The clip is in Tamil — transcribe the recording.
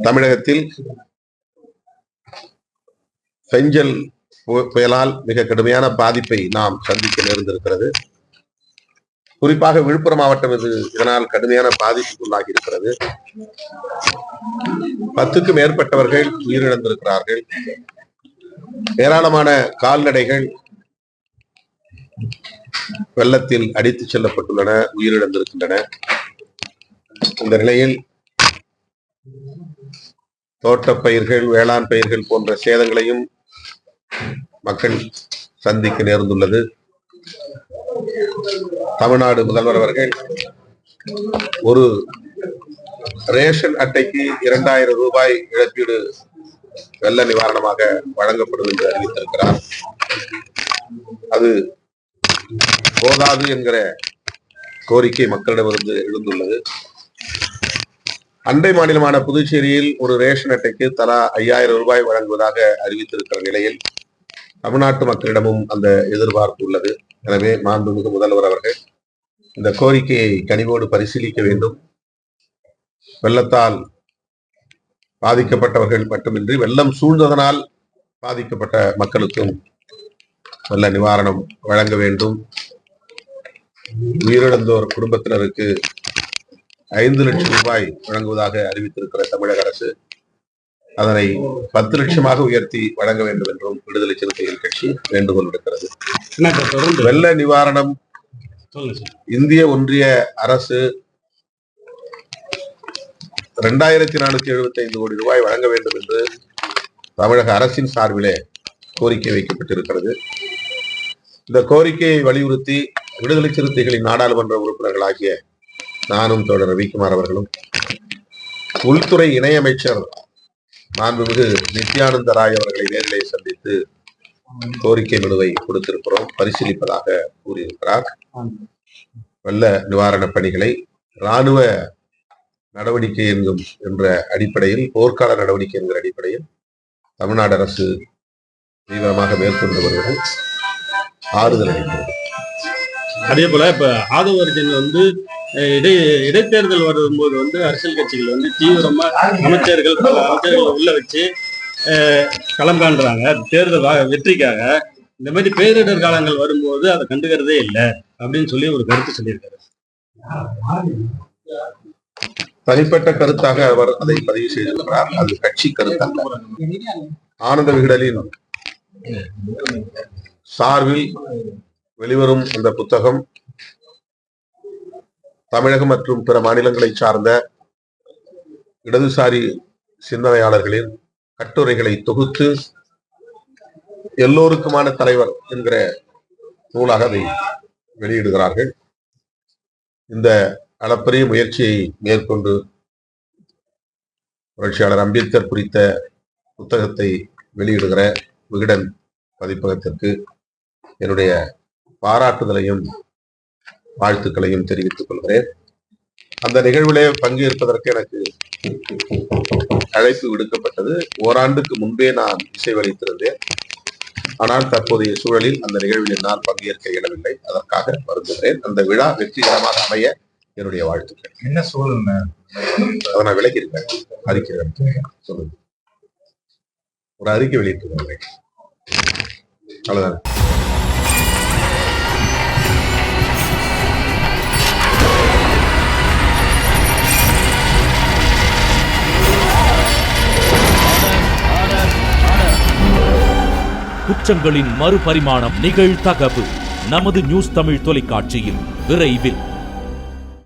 தமிழகத்தில் பெஞ்சல் புயலால் மிக கடுமையான பாதிப்பை நாம் சந்திக்க நேர்ந்திருக்கிறது. குறிப்பாக விழுப்புரம் மாவட்டம் இதனால் கடுமையான பாதிப்புக்குள்ளாகி இருக்கிறது. 10க்கும் மேற்பட்டவர்கள் உயிரிழந்திருக்கிறார்கள். ஏராளமான கால்நடைகள் வெள்ளத்தில் அடித்துச் செல்லப்பட்டுள்ளன, உயிரிழந்திருக்கின்றன. இந்த நிலையில் தோட்டப்பயிர்கள், வேளாண் பயிர்கள் போன்ற சேதங்களையும் மக்கள் சந்திக்க நேர்ந்துள்ளது. தமிழ்நாடு முதல்வர் அவர்கள் ஒரு ரேஷன் அட்டைக்கு 2000 ரூபாய் இழப்பீடு வெள்ள நிவாரணமாக வழங்கப்படும் என்று அறிவித்திருக்கிறார். அது போதாது என்கிற கோரிக்கை மக்களிடமிருந்து எழுந்துள்ளது. அண்டை மாநிலமான புதுச்சேரியில் ஒரு ரேஷன் அட்டைக்கு தலா 5000 ரூபாய் வழங்குவதாக அறிவித்திருக்கிற நிலையில் தமிழ்நாட்டு மக்களிடமும் அந்த எதிர்பார்ப்பு உள்ளது. எனவே மாண்புமிகு முதல்வர் அவர்கள் இந்த கோரிக்கையை கனிவோடு பரிசீலிக்க வேண்டும். வெள்ளத்தால் பாதிக்கப்பட்டவர்கள் மட்டுமின்றி வெள்ளம் சூழ்ந்ததனால் பாதிக்கப்பட்ட மக்களுக்கும் வெள்ள நிவாரணம் வழங்க வேண்டும். உயிரிழந்தோர் குடும்பத்தினருக்கு 5 லட்சம் ரூபாய் வழங்குவதாக அறிவித்திருக்கிற தமிழக அரசு அதனை 10 லட்சமாக உயர்த்தி வழங்க வேண்டும் என்றும் விடுதலை சிறுத்தைகள் கட்சி வேண்டுகோள் விடுக்கிறது. வெள்ள நிவாரணம் இந்திய ஒன்றிய அரசு 2475 கோடி ரூபாய் வழங்க வேண்டும் என்று தமிழக அரசின் சார்பிலே கோரிக்கை வைக்கப்பட்டிருக்கிறது. இந்த கோரிக்கையை வலியுறுத்தி விடுதலை சிறுத்தைகளின் நாடாளுமன்ற உறுப்பினர்களாகிய நானும் தோழர் ரவிக்குமார் அவர்களும் உள்துறை இணையமைச்சர் மாண்புமிகு நித்யானந்த ராய் அவர்களை நேரிலே சந்தித்து கோரிக்கை மனுவை கொடுத்திருக்கிறோம், பரிசீலிப்பதாக கூறியிருக்கிறார். வெள்ள நிவாரண பணிகளை இராணுவ நடவடிக்கை என்ற அடிப்படையில், போர்க்கால நடவடிக்கை என்கிற அடிப்படையில் தமிழ்நாடு அரசு தீவிரமாக மேற்கொண்டு வருவது ஆறுதல் அளிக்கிறது. அதே போல இப்ப ஆதவர்ஜன் இடைத்தேர்தல் வரும்போது அரசியல் கட்சிகள் தீவிரமா அமைச்சர்கள் உள்ள வச்சு களம் காண்றாங்க. தேர்தல் வெற்றிக்காக இந்த மாதிரி பேரிடர் காலங்கள் வரும்போது அதை கண்டுக்கிறதே இல்லை அப்படின்னு சொல்லி ஒரு கருத்து சொல்லியிருக்காரு. தனிப்பட்ட கருத்தாக அவர் அதை பதிவு செய்திருக்கிறார். அது கட்சி கருத்தல்ல. ஆனந்த விகடனின் சார்பில் வெளிவரும் அந்த புத்தகம் தமிழகம் மற்றும் பிற மாநிலங்களை சார்ந்த இடதுசாரி சிந்தனையாளர்களின் கட்டுரைகளை தொகுத்து எல்லோருக்குமான தலைவர் என்கிற நூலாக அதை வெளியிடுகிறார்கள். இந்த அளப்பரிய முயற்சியை மேற்கொண்டு புரட்சியாளர் அம்பேத்கர் குறித்த புத்தகத்தை வெளியிடுகிற விகடன் பதிப்பகத்திற்கு என்னுடைய பாராட்டுதலையும் வாழ்த்துக்களையும் தெரிவித்துக் கொள்கிறேன். அந்த நிகழ்விலே பங்கேற்பதற்கு எனக்கு அழைப்பு விடுக்கப்பட்டது. ஓராண்டுக்கு முன்பே நான் இசைவளித்திருந்தேன். ஆனால் தற்போதைய சூழலில் அந்த நிகழ்வில் என்னால் பங்கேற்க இயலவில்லை. அதற்காக வருந்துகிறேன். அந்த விழா வெற்றிகரமாக அமைய என்னுடைய வாழ்த்துக்கள். என்ன சூழல் அதை நான் விளக்கியிருக்கேன். அறிக்கை சொல்லுங்க, ஒரு அறிக்கை வெளியிட்டிருக்கிறேன். அவ்வளவுதான். குற்றங்களின் மறுபரிமாணம் நிகழ்தகவு நமது நியூஸ் தமிழ் தொலைக்காட்சியில் விரைவில்.